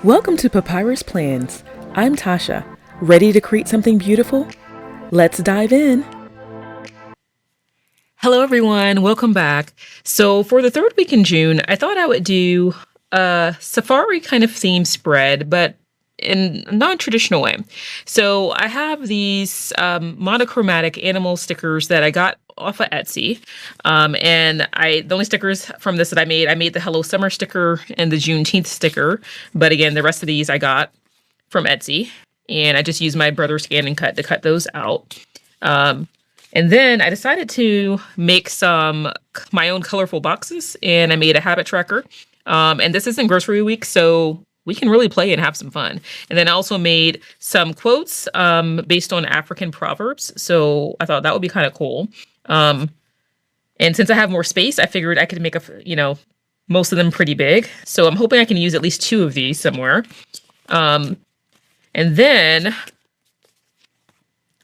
Welcome to Papyrus Plans. I'm Tasha. Ready to create something beautiful? Let's dive in. Hello, everyone. Welcome back. So for the third week in June, I thought I would do a safari kind of theme spread, but in a non-traditional way. So I have these monochromatic animal stickers that I got off of Etsy. The only stickers from this that I made the Hello Summer sticker and the Juneteenth sticker. But again, the rest of these I got from Etsy. And I just used my brother scan and cut to cut those out. And then I decided to make my own colorful boxes, and I made a habit tracker. And this isn't grocery week, so we can really play and have some fun. And then I also made some quotes based on African proverbs. So I thought that would be kind of cool. And since I have more space, I figured I could make most of them pretty big. So I'm hoping I can use at least 2 of these somewhere. And then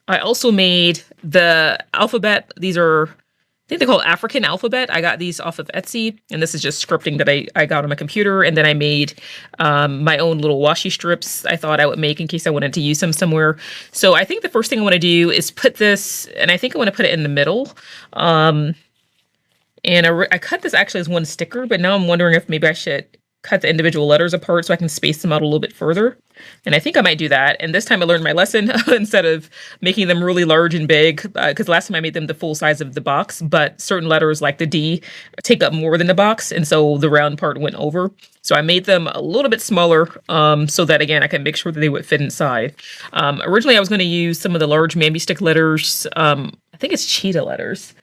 I also made the alphabet. These are, I think they're called African alphabet. I got these off of Etsy, and this is just scripting that I got on my computer. And then I made my own little washi strips I thought I would make in case I wanted to use them somewhere. So I think the first thing I want to do is put this, and I think I want to put it in the middle. And I cut this actually as one sticker, but now I'm wondering if maybe I should cut the individual letters apart so I can space them out a little bit further. And I think I might do that. And this time I learned my lesson instead of making them really large and big, because last time I made them the full size of the box, but certain letters like the D take up more than the box. And so the round part went over. So I made them a little bit smaller so that, again, I can make sure that they would fit inside. Originally, I was going to use some of the large Mamby stick letters. I think it's cheetah letters,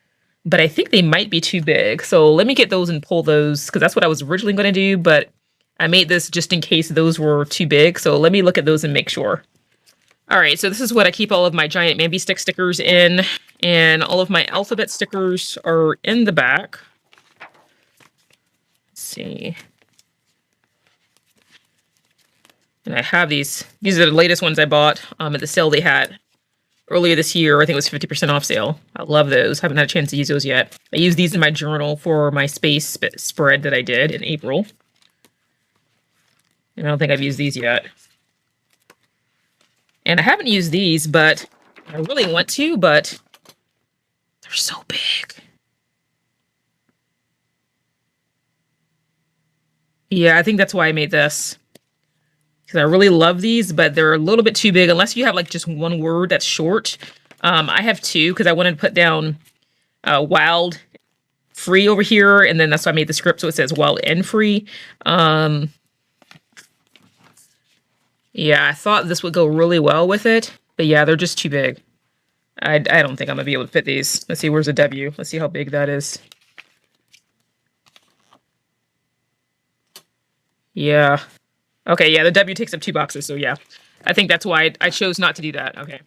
but I think they might be too big. So let me get those and pull those, because that's what I was originally going to do, but I made this just in case those were too big. So let me look at those and make sure. All right, so this is what I keep all of my giant Mamby stick stickers in, and all of my alphabet stickers are in the back. Let's see. And I have these are the latest ones I bought at the sale they had earlier this year. I think it was 50% off sale. I love those. Haven't had a chance to use those yet. I use these in my journal for my space spread that I did in April. And I don't think I've used these yet. And I haven't used these, but I really want to, but they're so big. Yeah, I think that's why I made this. Because I really love these, but they're a little bit too big, unless you have like just one word that's short. I have 2, because I wanted to put down wild free over here, and then that's why I made the script so it says wild and free. Yeah, I thought this would go really well with it, but yeah, they're just too big. I don't think I'm gonna be able to fit these. Let's see, where's a W? Let's see how big that is. Yeah. Okay, yeah, the W takes up 2 boxes, so yeah. I think that's why I chose not to do that. Okay.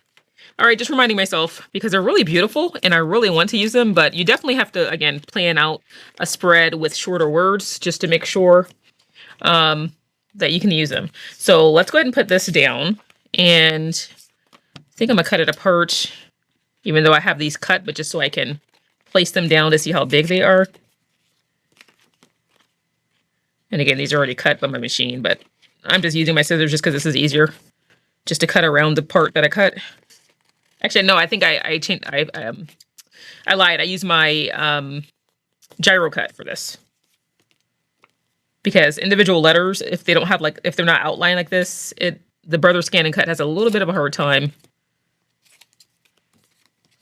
All right, just reminding myself, because they're really beautiful and I really want to use them, but you definitely have to, again, plan out a spread with shorter words just to make sure that you can use them. So let's go ahead and put this down, and I think I'm gonna cut it apart, even though I have these cut, but just so I can place them down to see how big they are. And again, these are already cut by my machine, but I'm just using my scissors just because this is easier, just to cut around the part that I cut. Actually, no, I think I lied. I used my gyro cut for this. Because individual letters, if they don't have if they're not outlined like this, the brother scan and cut has a little bit of a hard time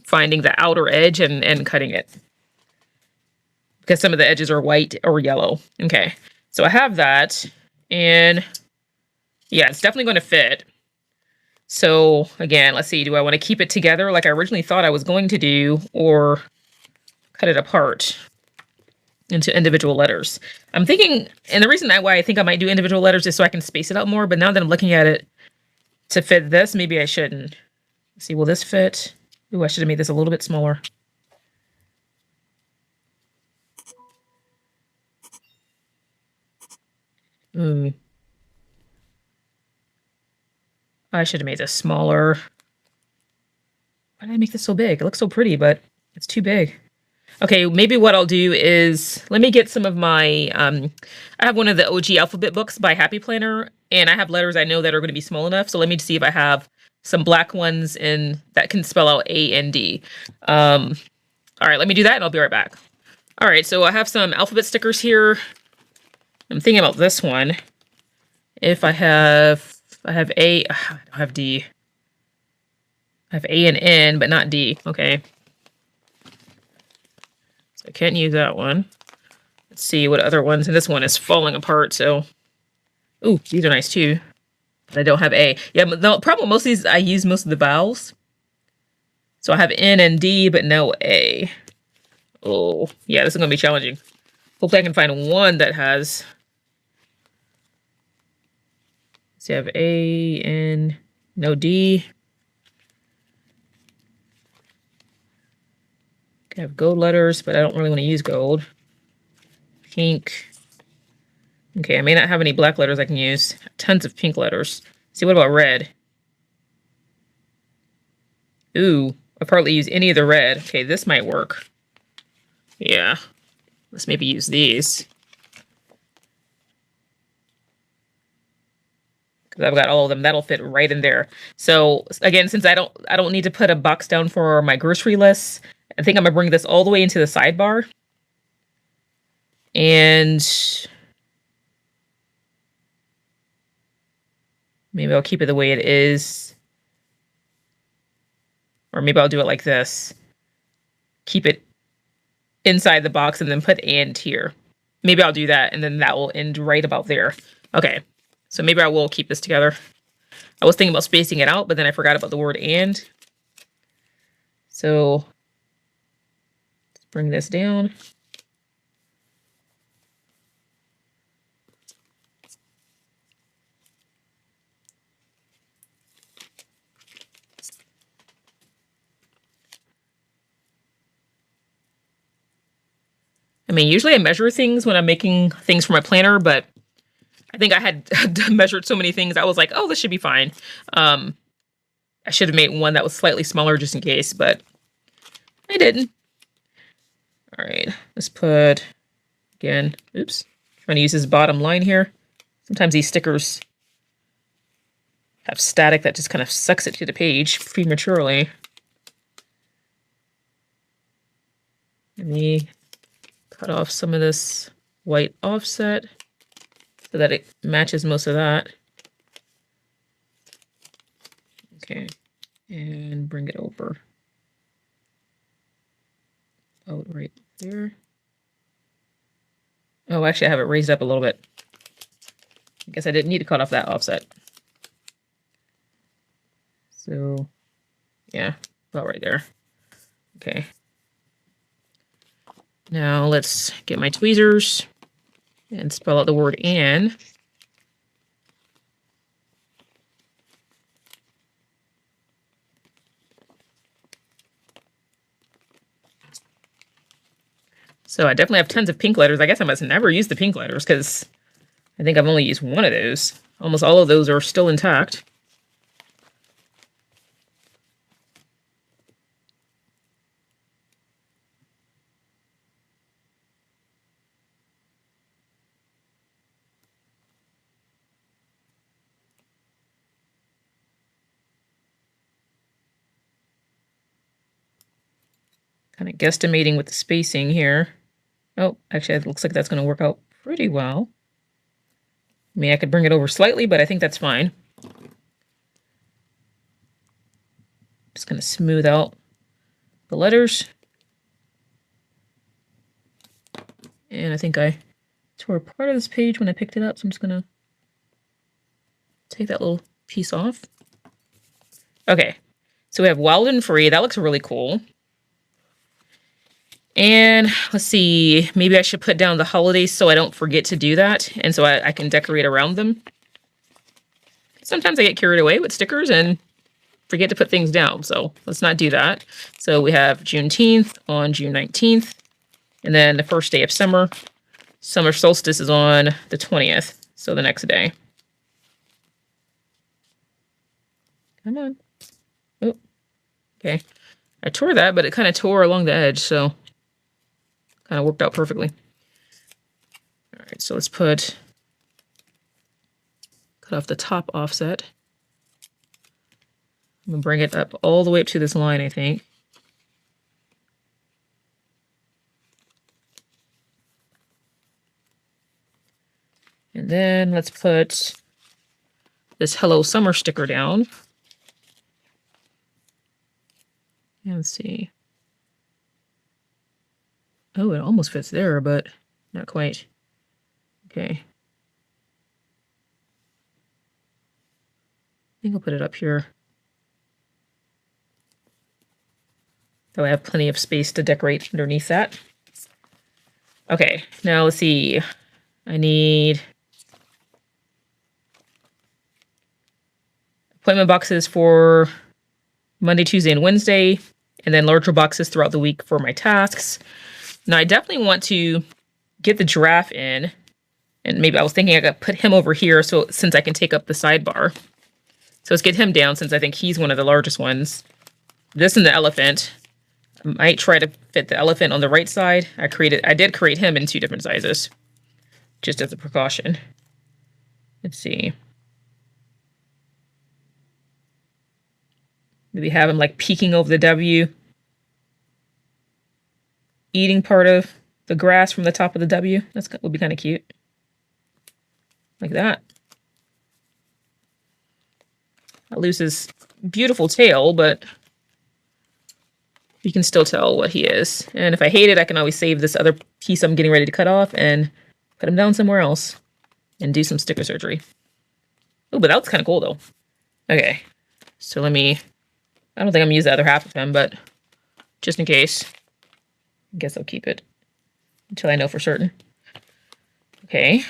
finding the outer edge and cutting it. Because some of the edges are white or yellow. Okay, so I have that, and yeah, it's definitely going to fit. So again, let's see, do I want to keep it together like I originally thought I was going to do, or cut it apart into individual letters? I'm thinking, and the reason why I think I might do individual letters is so I can space it out more, but now that I'm looking at it to fit this, maybe I shouldn't. Let's see, will this fit? Ooh, I should have made this a little bit smaller. I should have made this smaller. Why did I make this so big? It looks so pretty, but it's too big. Okay, maybe what I'll do is let me get some of my I have one of the OG alphabet books by Happy Planner, and I have letters I know that are going to be small enough. So let me see if I have some black ones in that can spell out A and D. All right, let me do that and I'll be right back. All right, so I have some alphabet stickers here. I'm thinking about this one. If I have A, I don't have D. I have A and N, but not D. Okay. So I can't use that one. Let's see what other ones. And this one is falling apart, so. Ooh, these are nice too. But I don't have A. Yeah, but the problem with most of these, I use most of the vowels. So I have N and D, but no A. Oh, yeah, this is going to be challenging. Hopefully I can find one that has. So I have A, N, no D. I have gold letters, but I don't really want to use gold. Pink. Okay, I may not have any black letters I can use. Tons of pink letters. See, what about red? Ooh, I'll probably use any of the red. Okay, this might work. Yeah, let's maybe use these. Because I've got all of them. That'll fit right in there. So again, since I don't need to put a box down for my grocery list, I think I'm gonna bring this all the way into the sidebar. And maybe I'll keep it the way it is. Or maybe I'll do it like this. Keep it inside the box and then put and here. Maybe I'll do that and then that will end right about there. Okay, so maybe I will keep this together. I was thinking about spacing it out, but then I forgot about the word and. So let's bring this down. I mean, usually I measure things when I'm making things for my planner, but I think I had measured so many things. I was like, oh, this should be fine. I should have made one that was slightly smaller just in case, but I didn't. All right, let's put, again, oops, trying to use this bottom line here. Sometimes these stickers have static that just kind of sucks it to the page prematurely. Let me cut off some of this white offset so that it matches most of that. Okay, and bring it over. Oh, right there. Oh, actually, I have it raised up a little bit. I guess I didn't need to cut off that offset. So, yeah, about right there. Okay. Now let's get my tweezers and spell out the word "and." So I definitely have tons of pink letters. I guess I must never use the pink letters because I think I've only used one of those. Almost all of those are still intact. Kind of guesstimating with the spacing here. Oh, actually, it looks like that's going to work out pretty well. I mean, I could bring it over slightly, but I think that's fine. Just going to smooth out the letters. And I think I tore part of this page when I picked it up, so I'm just going to take that little piece off. Okay, so we have Wild and Free. That looks really cool. And let's see, maybe I should put down the holidays so I don't forget to do that. And so I can decorate around them. Sometimes I get carried away with stickers and forget to put things down. So let's not do that. So we have Juneteenth on June 19th. And then the first day of summer. Summer Solstice is on the 20th. So the next day. Come on. Oh, okay. I tore that, but it kind of tore along the edge, so Kind of worked out perfectly. All right, so let's cut off the top offset. I'm gonna bring it up all the way up to this line, I think. And then let's put this Hello Summer sticker down. And let's see. Oh, it almost fits there, but not quite. Okay. I think I'll put it up here. So I have plenty of space to decorate underneath that. Okay, now let's see. I need appointment boxes for Monday, Tuesday, and Wednesday, and then larger boxes throughout the week for my tasks. Now, I definitely want to get the giraffe in, and maybe I was thinking I could put him over here so since I can take up the sidebar. So let's get him down since I think he's one of the largest ones. This and the elephant. I might try to fit the elephant on the right side. I did create him in 2 different sizes, just as a precaution. Let's see. Maybe have him like peeking over the W, eating part of the grass from the top of the W. That would be kind of cute. Like that. I'll lose his beautiful tail, but you can still tell what he is. And if I hate it, I can always save this other piece I'm getting ready to cut off and put him down somewhere else and do some sticker surgery. Oh, but that was kind of cool, though. Okay, so I don't think I'm going to use the other half of him, but just in case, I guess I'll keep it until I know for certain. Okay.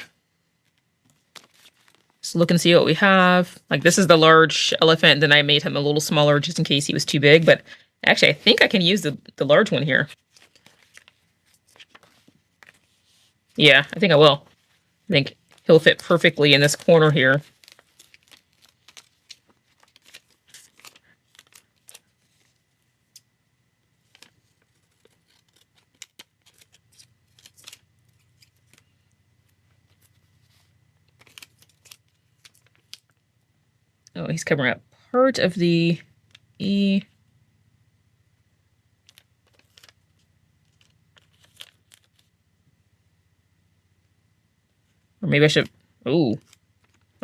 Let's look and see what we have. Like, this is the large elephant, then I made him a little smaller just in case he was too big, but actually, I think I can use the large one here. Yeah, I think I will. I think he'll fit perfectly in this corner here. Oh, he's covering up part of the E. Or maybe I should... Oh.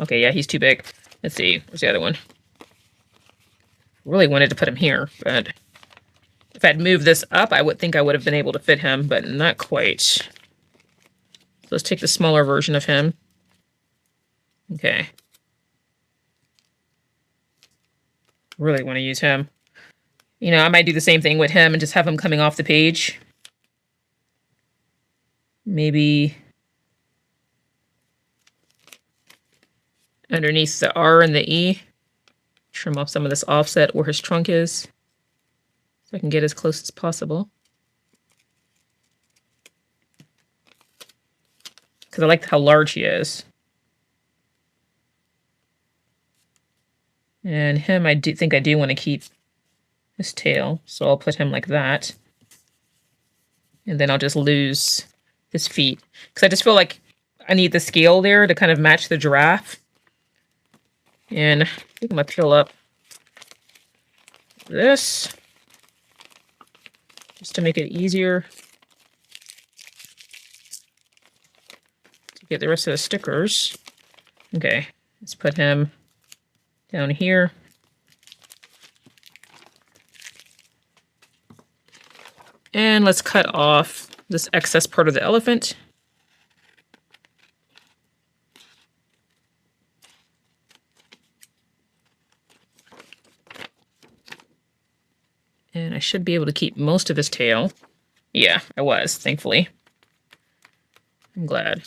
Okay, yeah, he's too big. Let's see. Where's the other one? Really wanted to put him here, but if I'd moved this up, I would think I would have been able to fit him, but not quite. So let's take the smaller version of him. Okay. Really want to use him. You know, I might do the same thing with him and just have him coming off the page. Maybe underneath the R and the E. Trim off some of this offset where his trunk is, so I can get as close as possible. Because I like how large he is. And him, I think I do want to keep his tail, so I'll put him like that. And then I'll just lose his feet. Because I just feel like I need the scale there to kind of match the giraffe. And I think I'm going to peel up this just to make it easier to get the rest of the stickers. Okay, let's put him down here. And let's cut off this excess part of the elephant. And I should be able to keep most of his tail. Yeah, I was, thankfully. I'm glad.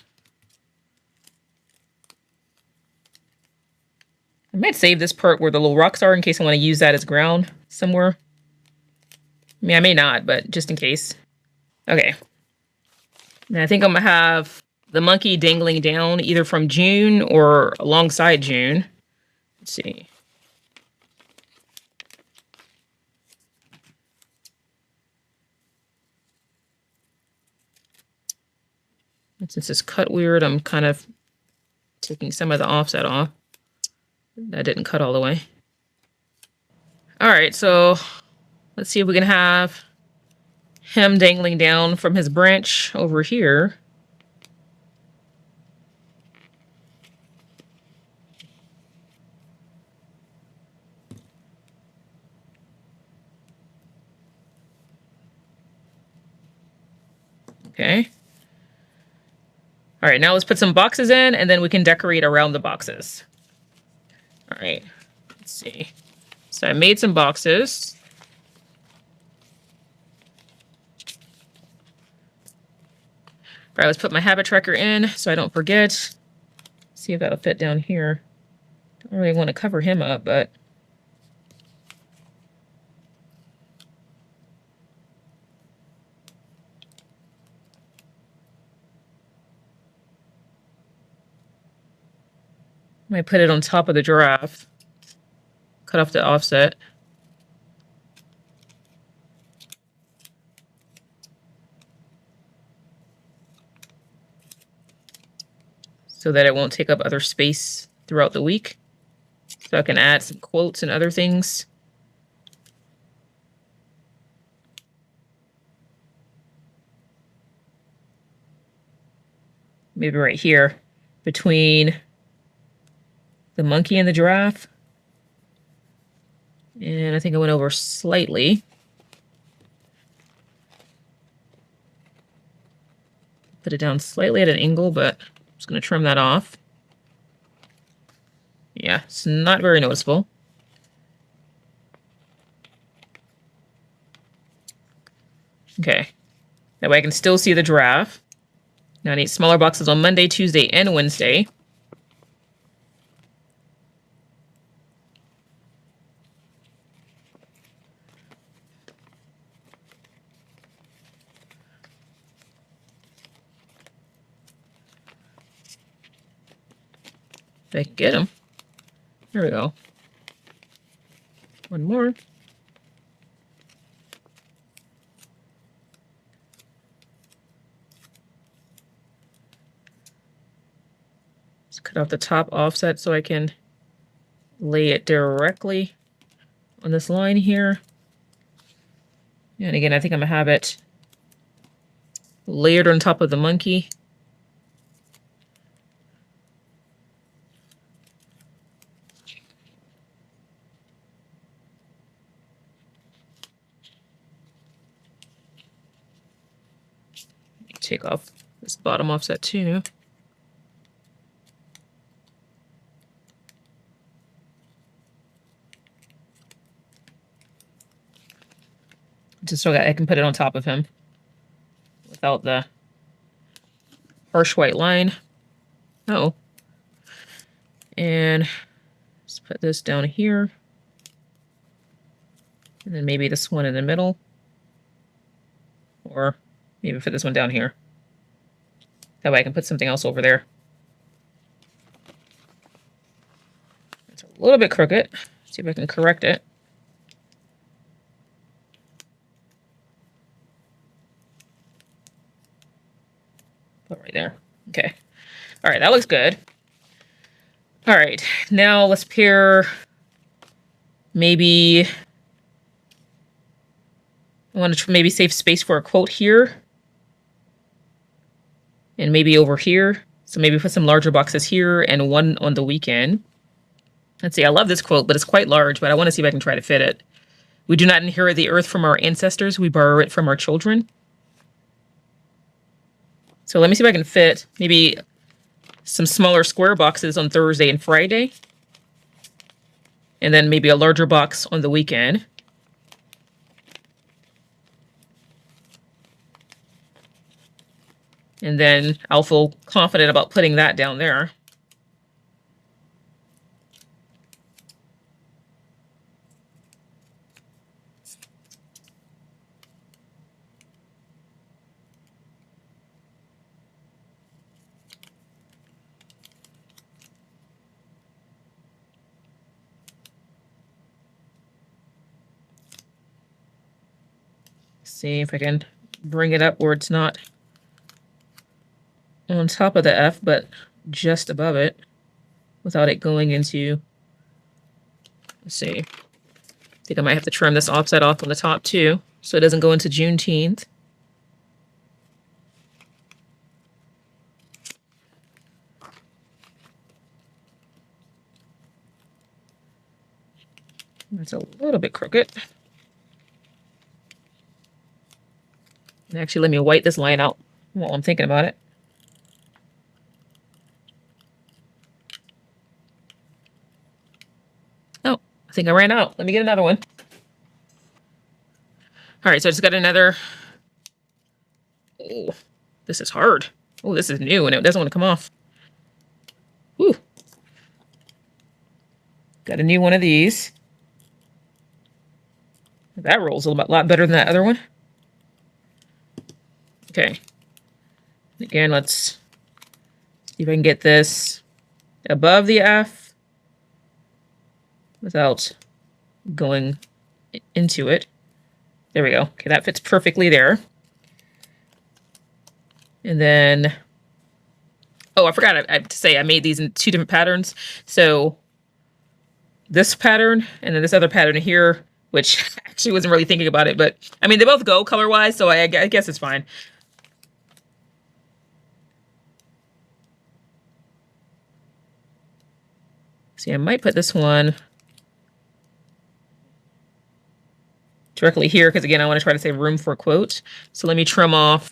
I might save this part where the little rocks are in case I want to use that as ground somewhere. I mean, I may not, but just in case. Okay. And I think I'm going to have the monkey dangling down either from June or alongside June. Let's see. And since it's cut weird, I'm kind of taking some of the offset off. That didn't cut all the way. All right, so let's see if we can have him dangling down from his branch over here. Okay. All right, now let's put some boxes in and then we can decorate around the boxes. All right, let's see. So I made some boxes. All right, let's put my habit tracker in so I don't forget. See if that'll fit down here. Don't really want to cover him up, but I might put it on top of the giraffe. Cut off the offset. So that it won't take up other space throughout the week. So I can add some quotes and other things. Maybe right here between the monkey and the giraffe. And I think I went over slightly. Put it down slightly at an angle, but I'm just going to trim that off. Yeah, it's not very noticeable. Okay, that way I can still see the giraffe. Now I need smaller boxes on Monday, Tuesday, and Wednesday. If I can get them. There we go. One more. Just cut off the top offset so I can lay it directly on this line here. And again, I think I'm gonna have it layered on top of the monkey. Take off this bottom offset too. Just so that I can put it on top of him without the harsh white line. Oh. And let's put this down here. And then maybe this one in the middle. Or maybe put this one down here. That way I can put something else over there. It's a little bit crooked. See if I can correct it. Put right there. Okay. All right, that looks good. All right, now let's pair maybe... I want to maybe save space for a quote here. And maybe over here. So maybe put some larger boxes here and one on the weekend. Let's see, I love this quote, but it's quite large, but I want to see if I can try to fit it. We do not inherit the earth from our ancestors. We borrow it from our children. So let me see if I can fit maybe some smaller square boxes on Thursday and Friday. And then maybe a larger box on the weekend. And then I'll feel confident about putting that down there. See if I can bring it up where it's not on top of the F, but just above it without it going into, let's see. I think I might have to trim this offset off on the top too, so it doesn't go into Juneteenth. That's a little bit crooked. And actually, let me white this line out while I'm thinking about it. Oh, I think I ran out. Let me get another one. All right, so I just got another. Oh, this is hard. Oh, this is new and it doesn't want to come off. Whew. Got a new one of these. That rolls a lot better than that other one. Okay. Again, let's see if I can get this above the F without going into it. There we go. Okay, that fits perfectly there. And then, oh, I forgot to say I made these in 2 different patterns. So this pattern and then this other pattern here, which actually wasn't really thinking about it, but I mean, they both go color-wise, so I guess it's fine. See, I might put this one directly here, because again, I want to try to save room for a quote. So let me trim off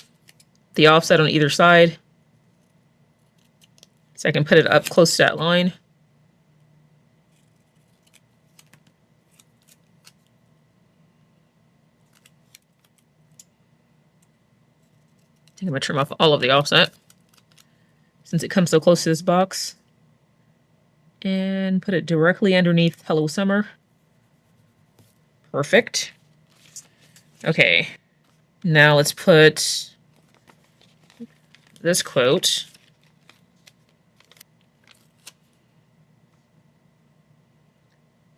the offset on either side so I can put it up close to that line. I think I'm going to trim off all of the offset since it comes so close to this box. And put it directly underneath Hello Summer. Perfect. Okay. Now let's put this quote.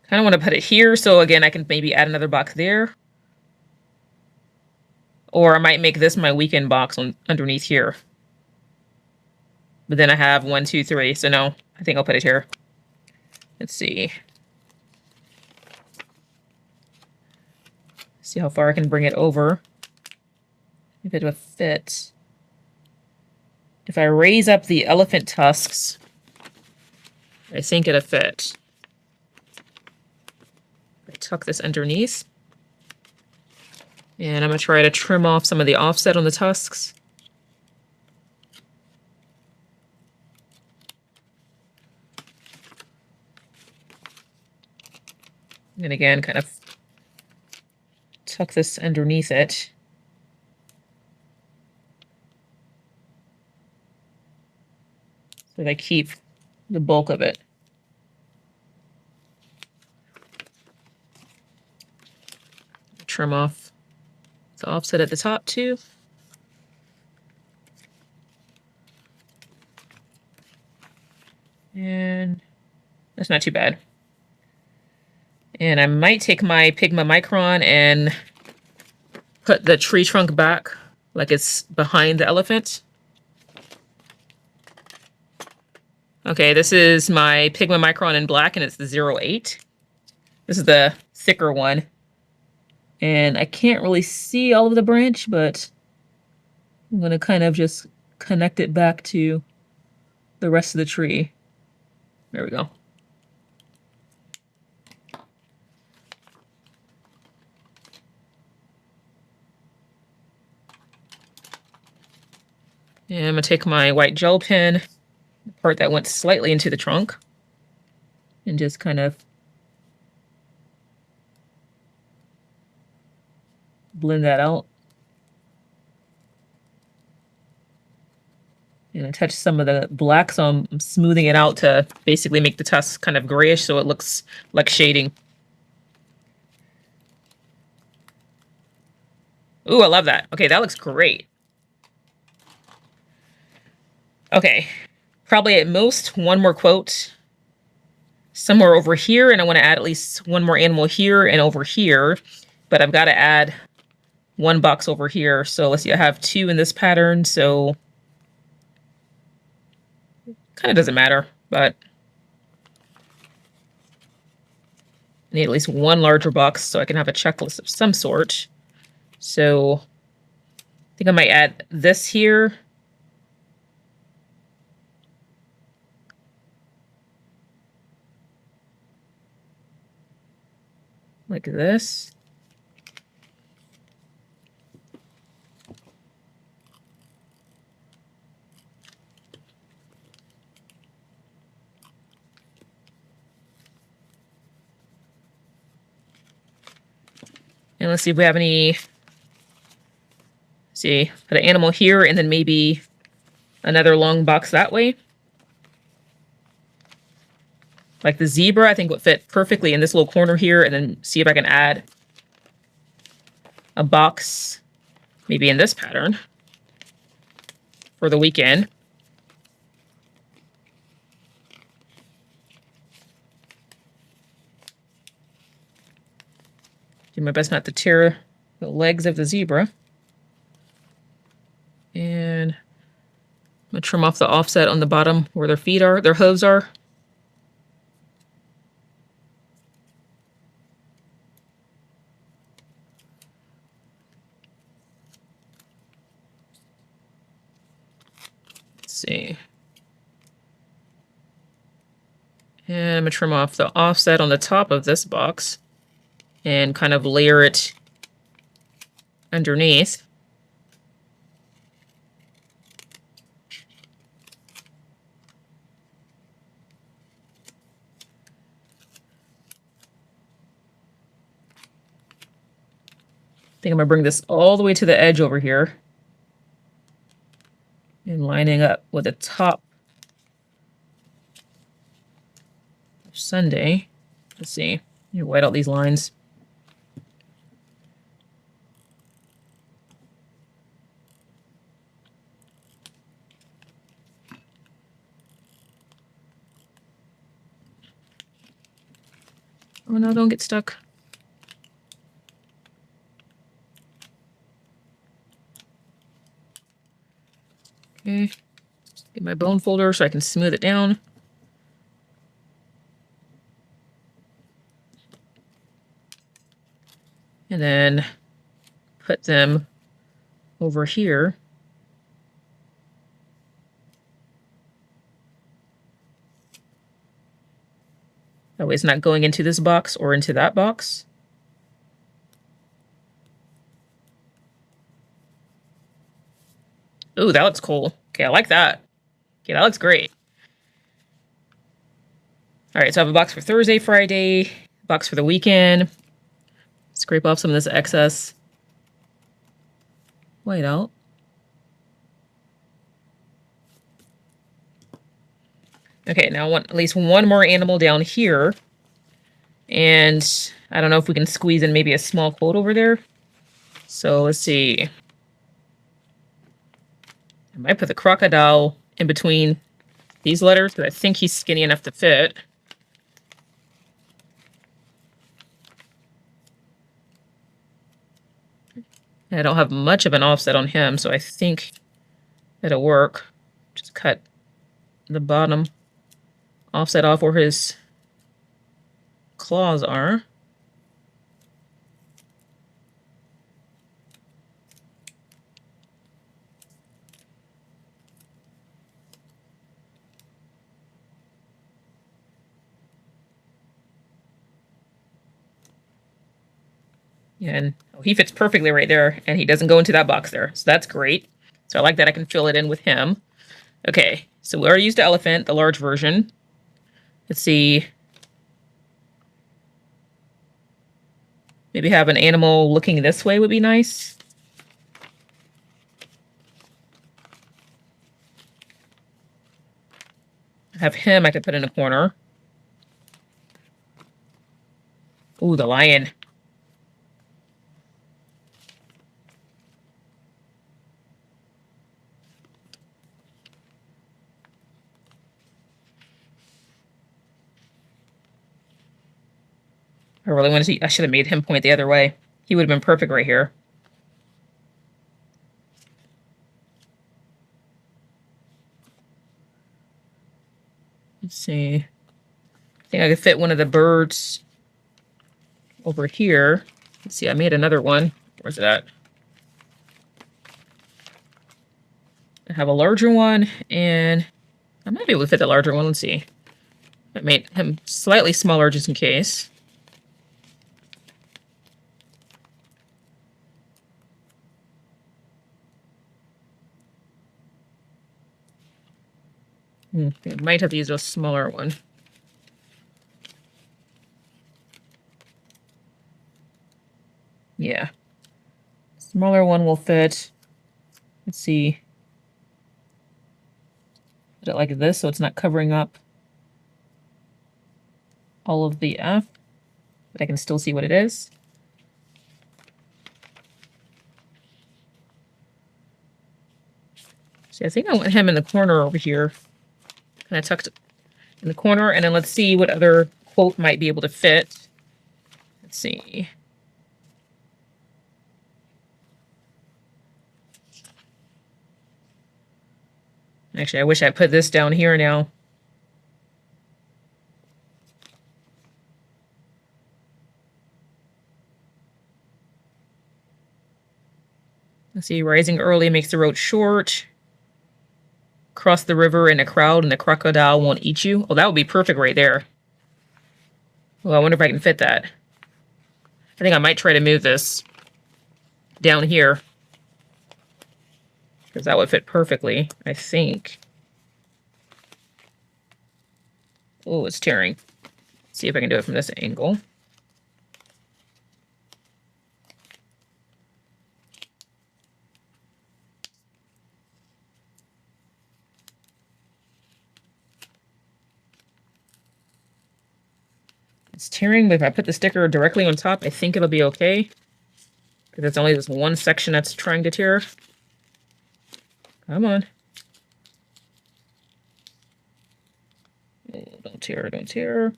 Kind of want to put it here, so again, I can maybe add another box there. Or I might make this my weekend box on underneath here. But then I have 1, 2, 3. So no, I think I'll put it here. Let's see. See how far I can bring it over. If it would fit. If I raise up the elephant tusks, I think it'll fit. I tuck this underneath. And I'm going to try to trim off some of the offset on the tusks. And again, kind of tuck this underneath it. So that I keep the bulk of it. Trim off the offset at the top too. And that's not too bad. And I might take my Pigma Micron and put the tree trunk back like it's behind the elephant. Okay, this is my Pigma Micron in black and it's the 08. This is the thicker one. And I can't really see all of the branch, but I'm going to kind of just connect it back to the rest of the tree. There we go. And I'm going to take my white gel pen, the part that went slightly into the trunk, and just kind of blend that out. And I touch some of the black, so I'm smoothing it out to basically make the tusk kind of grayish so it looks like shading. Ooh, I love that. Okay, that looks great. Okay, probably at most one more quote somewhere over here, and I want to add at least one more animal here and over here, but I've got to add one box over here. So let's see, I have 2 in this pattern, so Kind of doesn't matter, but I need at least one larger box so I can have a checklist of some sort. So I think I might add this here. Like this. And let's see if we have any, see, put an animal here and then maybe another long box that way. Like the zebra, I think would fit perfectly in this little corner here, and then see if I can add a box maybe in this pattern for the weekend. Do my best not to tear the legs of the zebra. And I'm gonna trim off the offset on the bottom where their feet are, their hooves are. Let's see. And I'm gonna trim off the offset on the top of this box and kind of layer it underneath. I think I'm gonna bring this all the way to the edge over here and lining up with the top of Sunday. Let's see, you white out these lines. Oh no, don't get stuck. Okay, get my bone folder so I can smooth it down. And then put them over here. That way it's not going into this box or into that box. Ooh, that looks cool. Okay, I like that. Okay, that looks great. All right, so I have a box for Thursday, Friday, box for the weekend. Scrape off some of this excess white out. Okay, now I want at least one more animal down here. And I don't know if we can squeeze in maybe a small quote over there. So let's see. I might put the crocodile in between these letters because I think he's skinny enough to fit. I don't have much of an offset on him, so I think it'll work. Just cut the bottom offset off where his claws are. And he fits perfectly right there, and he doesn't go into that box there. So that's great. So I like that I can fill it in with him. Okay, so we already used the elephant, the large version. Let's see. Maybe have an animal looking this way would be nice. Have him I could put in a corner. Ooh, the lion. I really want to see. I should have made him point the other way. He would have been perfect right here. see. I think I could fit one of the birds over here. Let's see, I made another one. Where's it at? I have a larger one, and I might be able to fit the larger one. Let's see. I made him slightly smaller just in case. I might have to use a smaller one. Yeah. Smaller one will fit. Let's see. Put it like this so it's not covering up all of the F, but I can still see what it is. See, I think I want him in the corner over here. And I tucked it in the corner, and then let's see what other quote might be able to fit. Let's see. Actually, I wish I put this down here now. Let's see, rising early makes the road short. Cross the river in a crowd and the crocodile won't eat you. Oh, that would be perfect right there. Well, I wonder if I can fit that. I think I might try to move this down here, because that would fit perfectly, I think. Oh, it's tearing. Let's see if I can do it from this angle. It's tearing, but if I put the sticker directly on top, I think it'll be okay. Because it's only this one section that's trying to tear. Come on. Oh, don't tear, don't tear.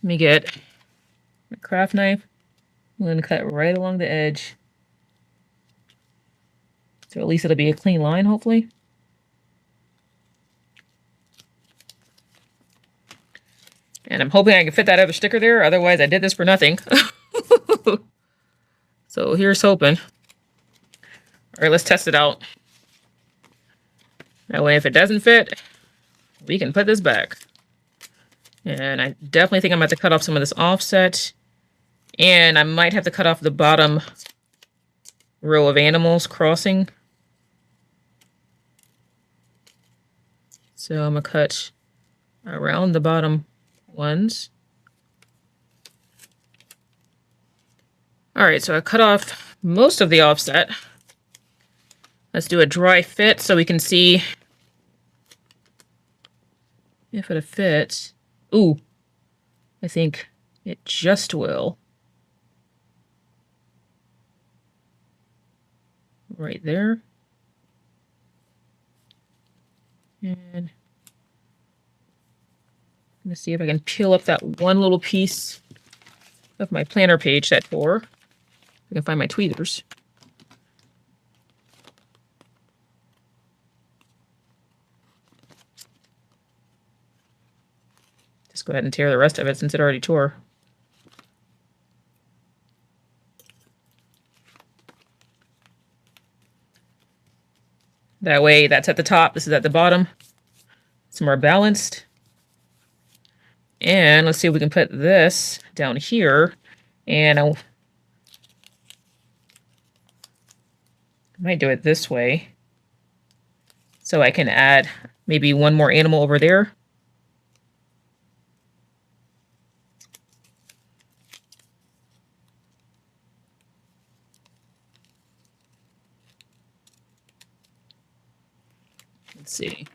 Let me get my craft knife. I'm going to cut right along the edge. So at least it'll be a clean line, hopefully. And I'm hoping I can fit that other sticker there. Otherwise, I did this for nothing. So here's hoping. All right, let's test it out. That way, if it doesn't fit, we can put this back. And I definitely think I'm going to have to cut off some of this offset. And I might have to cut off the bottom row of animals crossing. So I'm going to cut around the bottom ones. All right, so I cut off most of the offset. Let's do a dry fit so we can see if it'll fit. Ooh, I think it just will. Right there. And let's see if I can peel up that one little piece of my planner page that tore. I can find my tweezers. Just go ahead and tear the rest of it since it already tore. That way, that's at the top, this is at the bottom. It's more balanced. And let's see if we can put this down here. And I might do it this way. So I can add maybe one more animal over there. Let's see.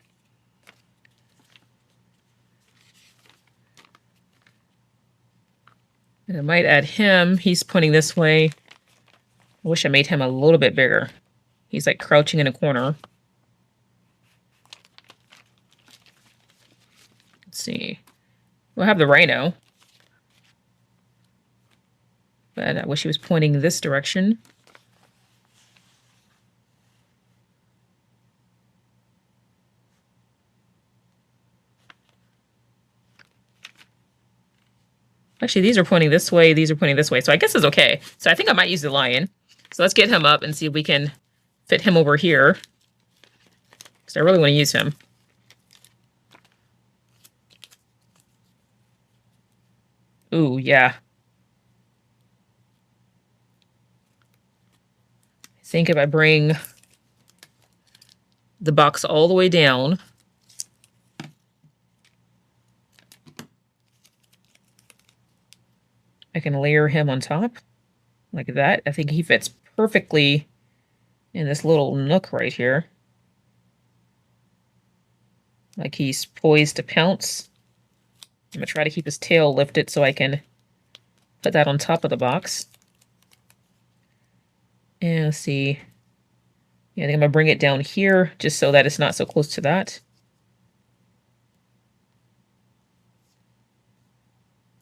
And I might add him. He's pointing this way. I wish I made him a little bit bigger. He's like crouching in a corner. Let's see. We'll have the rhino. But I wish he was pointing this direction. Actually, these are pointing this way. These are pointing this way. So I guess it's okay. So I think I might use the lion. So let's get him up and see if we can fit him over here. Because I really want to use him. Ooh, yeah. I think if I bring the box all the way down, I can layer him on top like that. I think he fits perfectly in this little nook right here. Like he's poised to pounce. I'm gonna try to keep his tail lifted so I can put that on top of the box. And let's see. Yeah, I think I'm gonna bring it down here just so that it's not so close to that.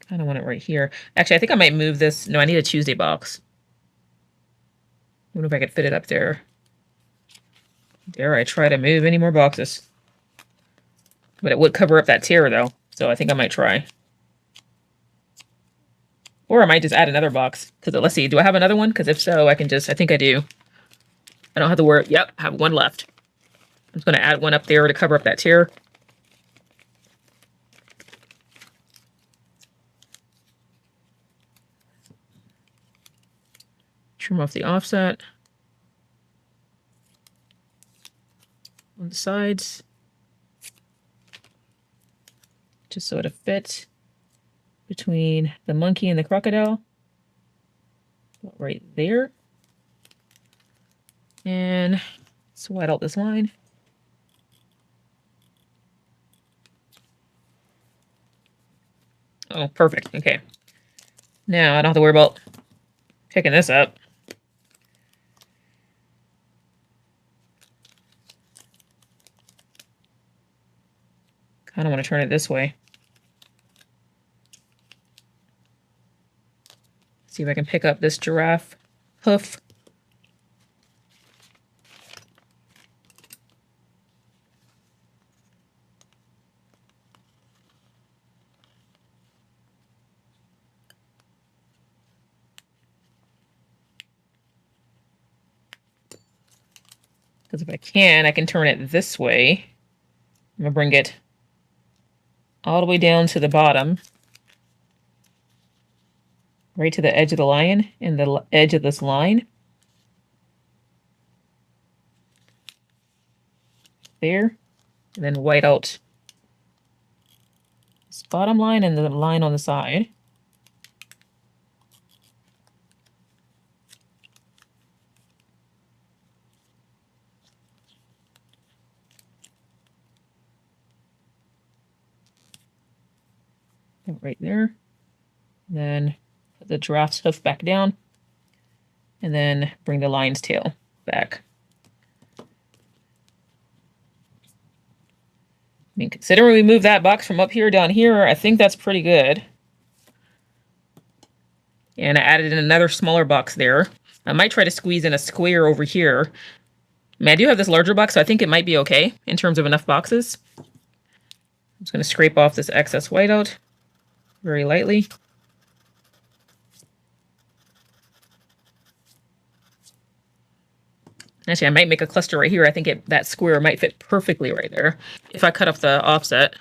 Kind of want it right here. Actually, I think I might move this. No, I need a Tuesday box. I wonder if I could fit it up there. Dare I try to move any more boxes? But it would cover up that tear, though. So I think I might try. Or I might just add another box. Because let's see, do I have another one? Because if so, I can just, I think I do. I don't have to worry. Yep, I have one left. I'm just going to add one up there to cover up that tear. Trim off the offset on the sides. Just so it'll fit between the monkey and the crocodile. Right there. And let's white out this line. Oh, perfect. Okay. Now I don't have to worry about picking this up. Kind of want to turn it this way. See if I can pick up this giraffe hoof. Because if I can turn it this way. I'm going to bring it all the way down to the bottom. Right to the edge of the lion and the edge of this line. There. And then white out this bottom line and the line on the side. Right there. Then put the giraffe's hoof back down. And then bring the lion's tail back. I mean, considering we moved that box from up here down here, I think that's pretty good. And I added in another smaller box there. I might try to squeeze in a square over here. I mean, I do have this larger box, so I think it might be okay in terms of enough boxes. I'm just going to scrape off this excess whiteout very lightly. Actually, I might make a cluster right here. I think that square might fit perfectly right there if I cut off the offset.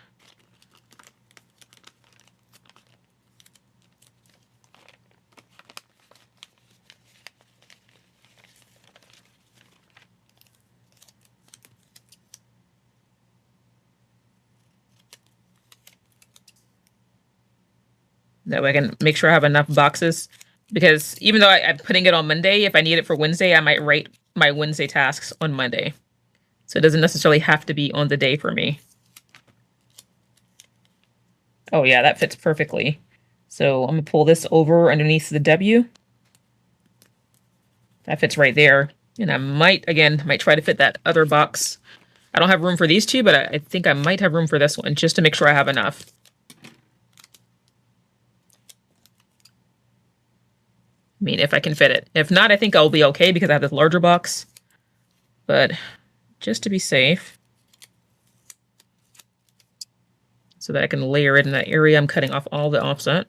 That way I can make sure I have enough boxes. Because even though I'm putting it on Monday, if I need it for Wednesday, I might write my Wednesday tasks on Monday. So it doesn't necessarily have to be on the day for me. Oh yeah, that fits perfectly. So I'm gonna pull this over underneath the W. That fits right there. And I might try to fit that other box. I don't have room for these two, but I think I might have room for this one just to make sure I have enough. I mean, if I can fit it. If not, I think I'll be okay because I have this larger box. But just to be safe, so that I can layer it in that area I'm cutting off all the offset.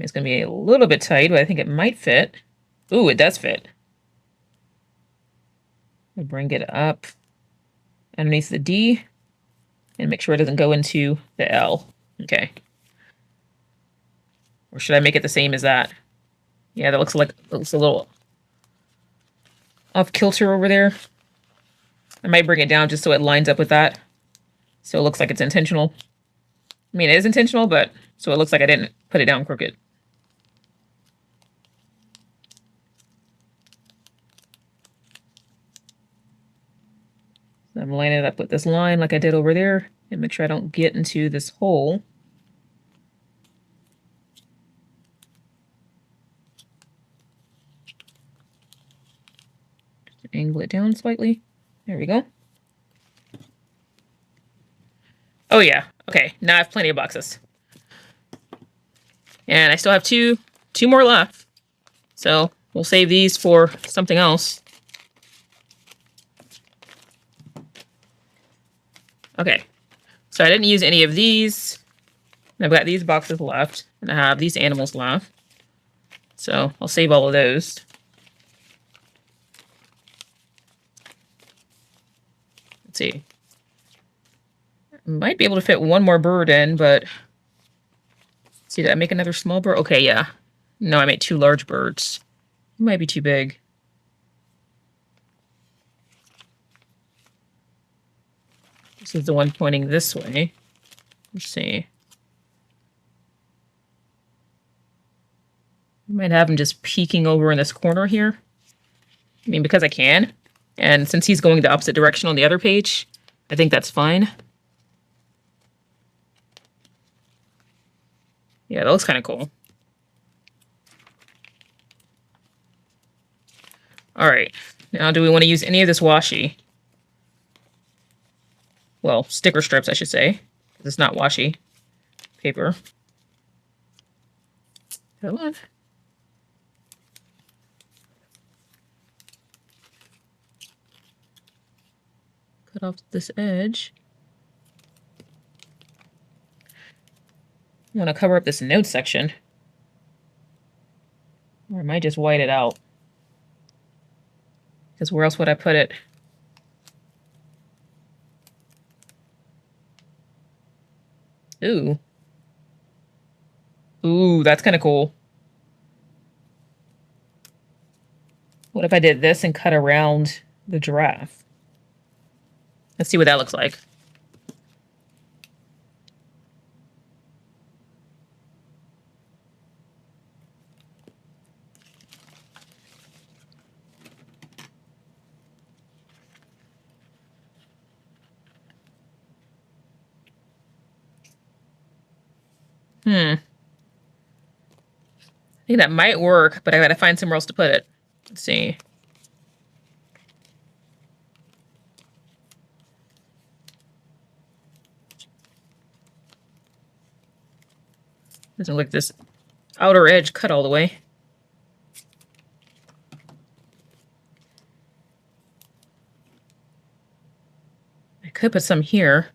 It's going to be a little bit tight, but I think it might fit. Ooh, it does fit. I'll bring it up underneath the D and make sure it doesn't go into the L. Okay. Or should I make it the same as that? Yeah, that looks a little off kilter over there. I might bring it down just so it lines up with that. So it looks like it's intentional. I mean, it is intentional, but so it looks like I didn't put it down crooked. So I'm lining it up with this line like I did over there and make sure I don't get into this hole. Just angle it down slightly. There we go. Oh yeah, okay, now I have plenty of boxes. And I still have two more left. So we'll save these for something else. Okay, so I didn't use any of these. I've got these boxes left, and I have these animals left. So I'll save all of those. Let's see. I might be able to fit one more bird in, but... See, did I make another small bird? Okay, yeah. No, I made 2 large birds. It might be too big. This is the one pointing this way. Let's see. I might have him just peeking over in this corner here. I mean, because I can. And since he's going the opposite direction on the other page, I think that's fine. Yeah, that looks kind of cool. All right. Now, do we want to use any of this washi? Well, sticker strips, I should say. It's not washi paper. Come on. Cut off this edge. I want to cover up this note section. Or I might just white it out. Because where else would I put it? Ooh. Ooh, that's kind of cool. What if I did this and cut around the giraffe? Let's see what that looks like. I think that might work, but I gotta find somewhere else to put it. Let's see. Doesn't look like this outer edge cut all the way. I could put some here.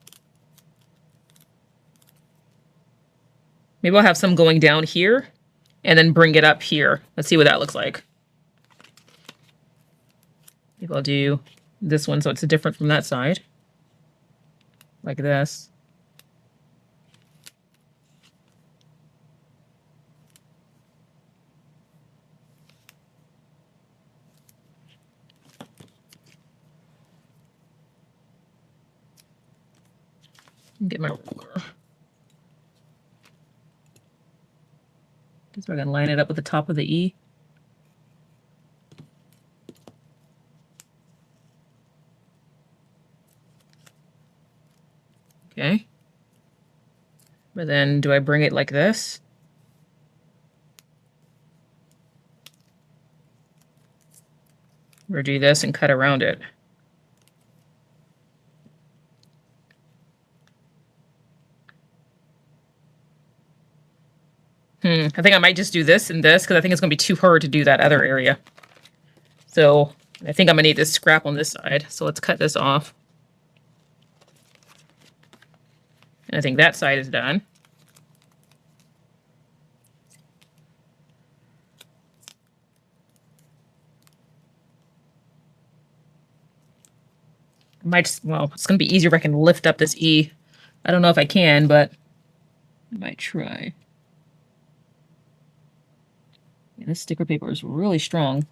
Maybe I'll have some going down here and then bring it up here. Let's see what that looks like. Maybe I'll do this one so it's different from that side. Like this. Get my ruler. So I can line it up with the top of the E. Okay. But then do I bring it like this? Or do this and cut around it? I think I might just do this and this because I think it's going to be too hard to do that other area. So I think I'm going to need this scrap on this side. So let's cut this off. And I think that side is done. well, it's going to be easier if I can lift up this E. I don't know if I can, but I might try. Yeah, this sticker paper is really strong.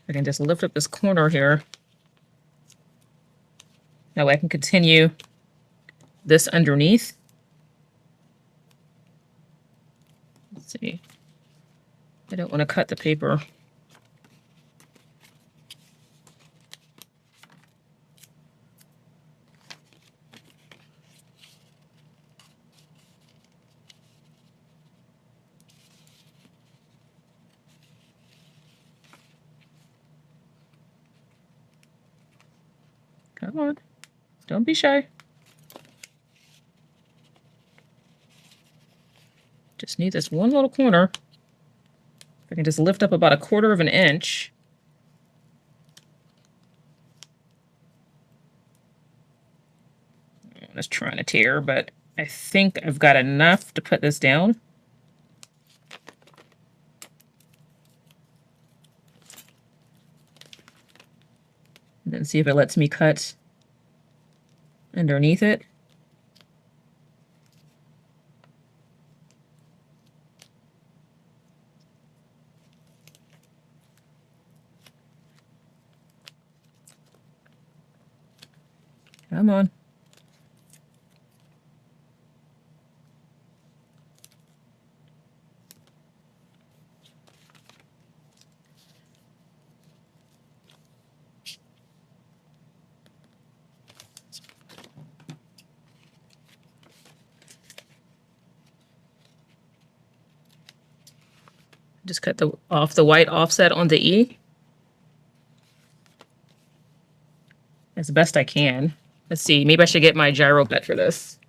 I can just lift up this corner here. That way I can continue this underneath. Let's see. I don't want to cut the paper. Come on. Don't be shy. Just need this one little corner. If I can just lift up about 1/4 of an inch. I'm just trying to tear, but I think I've got enough to put this down. And then see if it lets me cut underneath it. Come on. Just cut off the white offset on the E as best I can. Let's see, maybe I should get my gyro bit for this.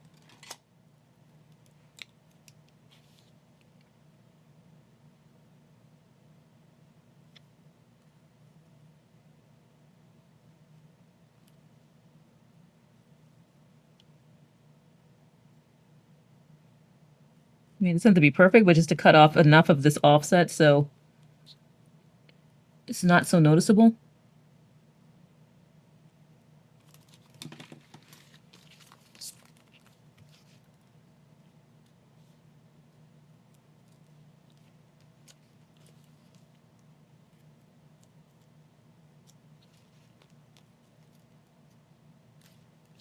I mean, it's not to be perfect, but just to cut off enough of this offset so it's not so noticeable.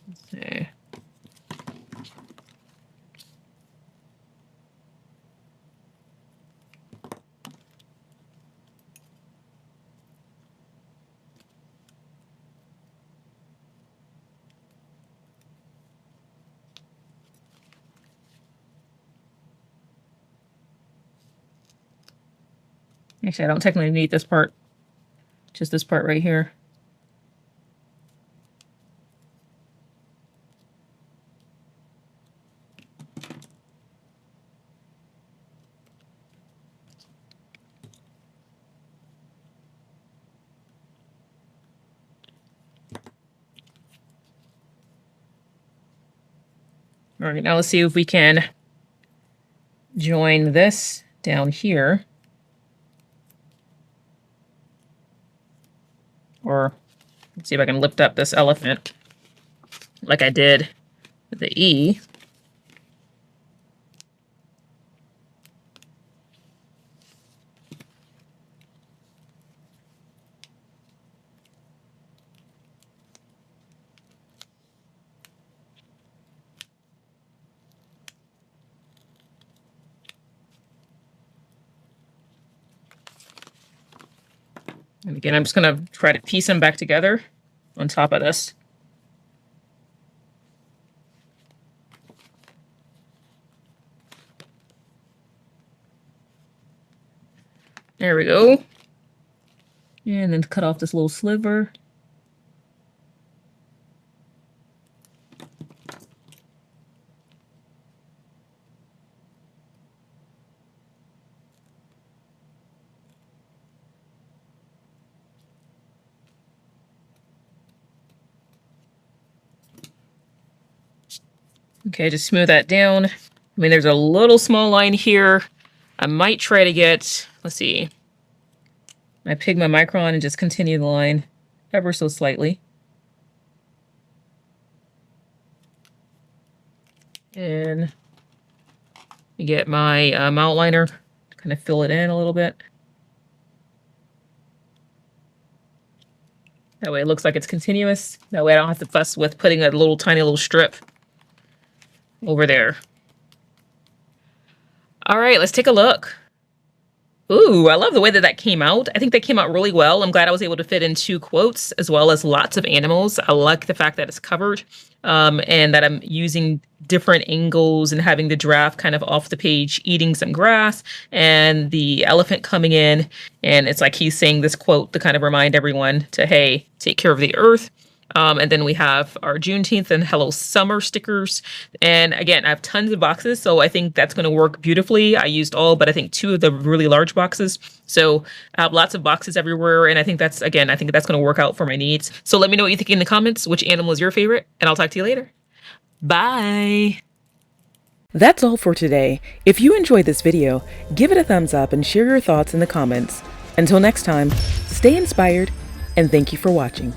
Let's see. Actually, I don't technically need this part, just this part right here. All right, now let's see if we can join this down here. Or let's see if I can lift up this elephant like I did with the E. And again, I'm just going to try to piece them back together on top of this. There we go. And then cut off this little sliver. Okay, just smooth that down. I mean, there's a little small line here I might try to get, let's see, my Pigma Micron and just continue the line ever so slightly. And you get my outliner to kind of fill it in a little bit. That way it looks like it's continuous. That way I don't have to fuss with putting a little tiny little strip over there. All right, let's take a look. Ooh, I love the way that that came out. I think that came out really well. I'm glad I was able to fit in 2 quotes as well as lots of animals. I like the fact that it's covered and that I'm using different angles and having the giraffe kind of off the page eating some grass and the elephant coming in. And it's like he's saying this quote to kind of remind everyone to, hey, take care of the earth. And then we have our Juneteenth and Hello Summer stickers. And again, I have tons of boxes, so I think that's going to work beautifully. I used all, but I think 2 of the really large boxes. So I have lots of boxes everywhere. And I think that's, again, I think that's going to work out for my needs. So let me know what you think in the comments. Which animal is your favorite? And I'll talk to you later. Bye. That's all for today. If you enjoyed this video, give it a thumbs up and share your thoughts in the comments. Until next time, stay inspired and thank you for watching.